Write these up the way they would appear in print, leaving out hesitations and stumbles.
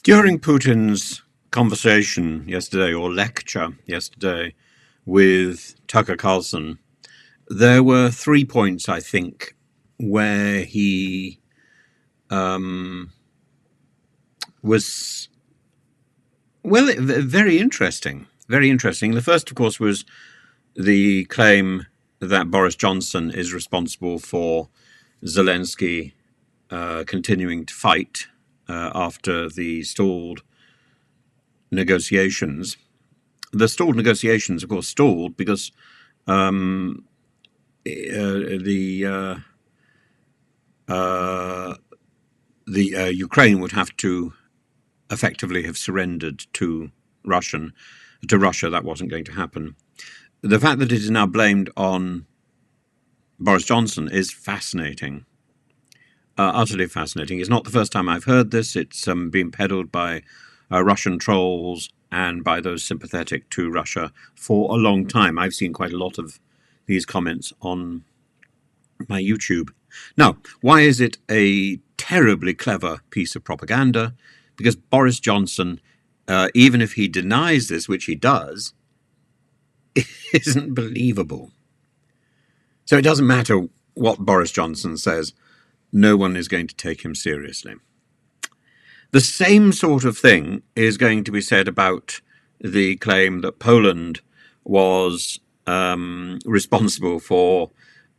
During Putin's conversation yesterday, or lecture yesterday, with Tucker Carlson, there were 3 points, I think, where he was, well, very interesting. Very interesting. The first, of course, was the claim that Boris Johnson is responsible for Zelensky continuing to fight after the stalled negotiations. The stalled negotiations, of course, stalled because Ukraine would have to effectively have surrendered to Russia. That wasn't going to happen. The fact that it is now blamed on Boris Johnson is fascinating. Utterly fascinating. It's not the first time I've heard this. It's been peddled by Russian trolls and by those sympathetic to Russia for a long time. I've seen quite a lot of these comments on my YouTube. Now, why is it a terribly clever piece of propaganda? Because Boris Johnson, even if he denies this, which he does, isn't believable. So it doesn't matter what Boris Johnson says, no one is going to take him seriously. The same sort of thing is going to be said about the claim that Poland was responsible for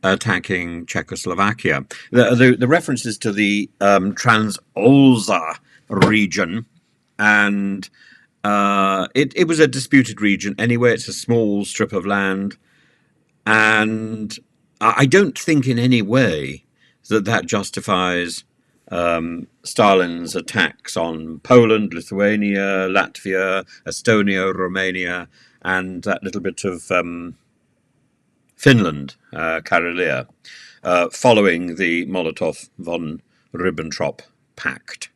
attacking Czechoslovakia. The references to the Trans-Olza region, and it was a disputed region anyway. It's a small strip of land, and I don't think in any way that justifies Stalin's attacks on Poland, Lithuania, Latvia, Estonia, Romania, and that little bit of Finland, Karelia, following the Molotov-von Ribbentrop Pact.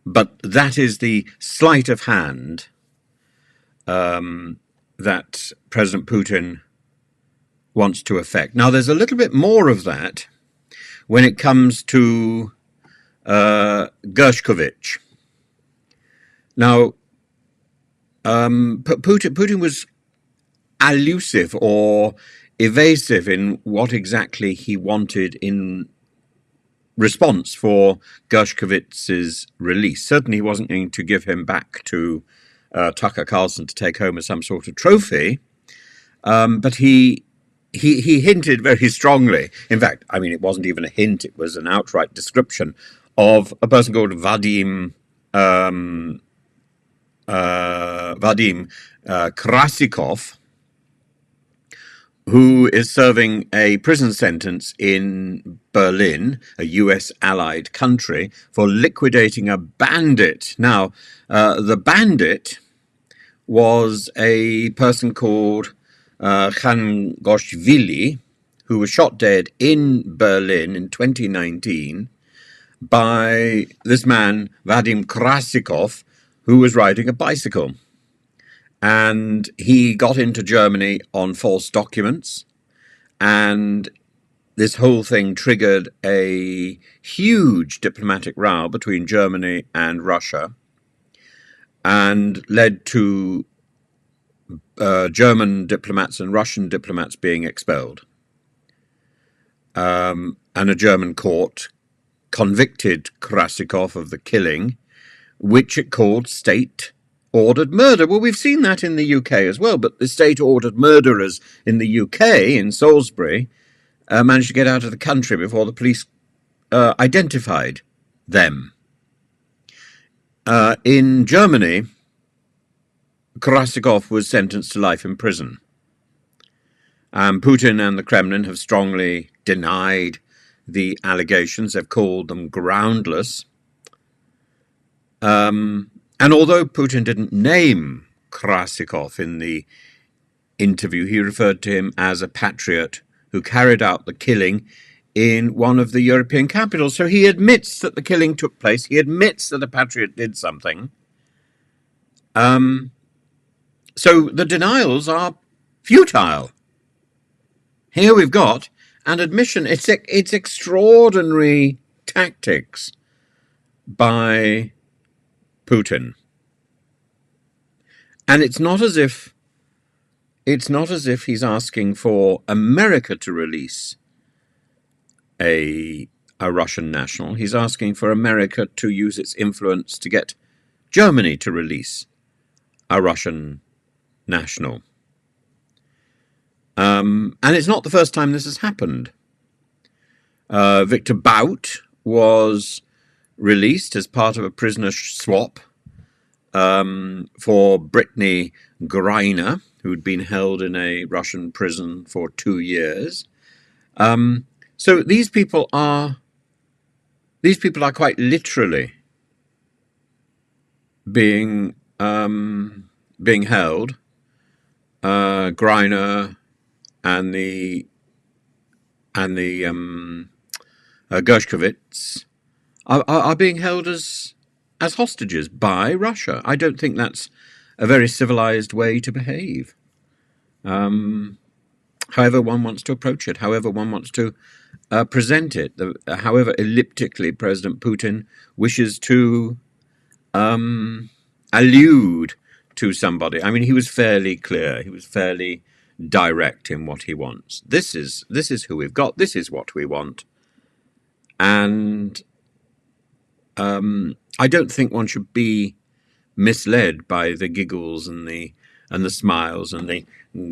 But that is the sleight of hand that President Putin wants to effect. Now, there's a little bit more of that when it comes to Gershkovich. Now, Putin was elusive or evasive in what exactly he wanted in response for Gershkovich's release. Certainly, he wasn't going to give him back to Tucker Carlson to take home as some sort of trophy, but he hinted very strongly. In fact, I mean, it wasn't even a hint, it was an outright description of a person called Vadim Krasikov, who is serving a prison sentence in Berlin, a US allied country, for liquidating a bandit. Now, the bandit was a person called Khangoshvili, who was shot dead in Berlin in 2019 by this man, Vadim Krasikov, who was riding a bicycle. And he got into Germany on false documents, and this whole thing triggered a huge diplomatic row between Germany and Russia, and led to German diplomats and Russian diplomats being expelled. And a German court convicted Krasikov of the killing, which it called state-ordered murder. Well, we've seen that in the UK as well, but the state-ordered murderers in the UK, in Salisbury, managed to get out of the country before the police identified them. In Germany, Krasikov was sentenced to life in prison. Putin and the Kremlin have strongly denied the allegations. They've called them groundless. And although Putin didn't name Krasikov in the interview, he referred to him as a patriot who carried out the killing in one of the European capitals. So he admits that the killing took place. He admits that a patriot did something. So the denials are futile. Here we've got an admission. It's extraordinary tactics by Putin. And it's not as if he's asking for America to release a Russian national. He's asking for America to use its influence to get Germany to release a Russian national. And it's not the first time this has happened. Victor Bout was released as part of a prisoner swap for Brittany Griner, who'd been held in a Russian prison for 2 years. So these people are quite literally being held. Griner and the Gershkovitch are being held as hostages by Russia. I don't think that's a very civilized way to behave. However one wants to approach it, however one wants to present it, however elliptically President Putin wishes to allude to somebody. I mean, he was fairly clear. He was fairly direct in what he wants. This is who we've got. This is what we want. And I don't think one should be misled by the giggles and the smiles and the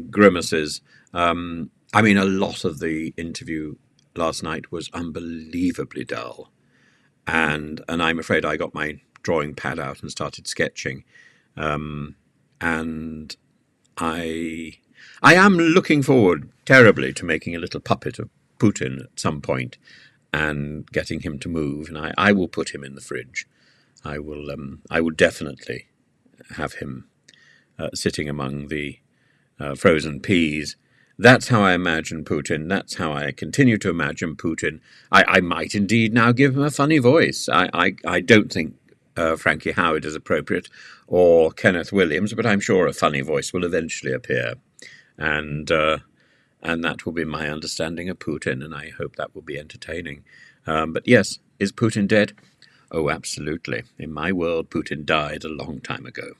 grimaces. I mean, a lot of the interview last night was unbelievably dull, and I'm afraid I got my drawing pad out and started sketching. And I am looking forward terribly to making a little puppet of Putin at some point and getting him to move. And I will put him in the fridge. I will definitely have him sitting among the frozen peas. That's how I imagine Putin. That's how I continue to imagine Putin. I might indeed now give him a funny voice. I don't think Frankie Howard is appropriate, or Kenneth Williams, but I'm sure a funny voice will eventually appear, and that will be my understanding of Putin, and I hope that will be entertaining. But yes, is Putin dead? Oh, absolutely. In my world, Putin died a long time ago.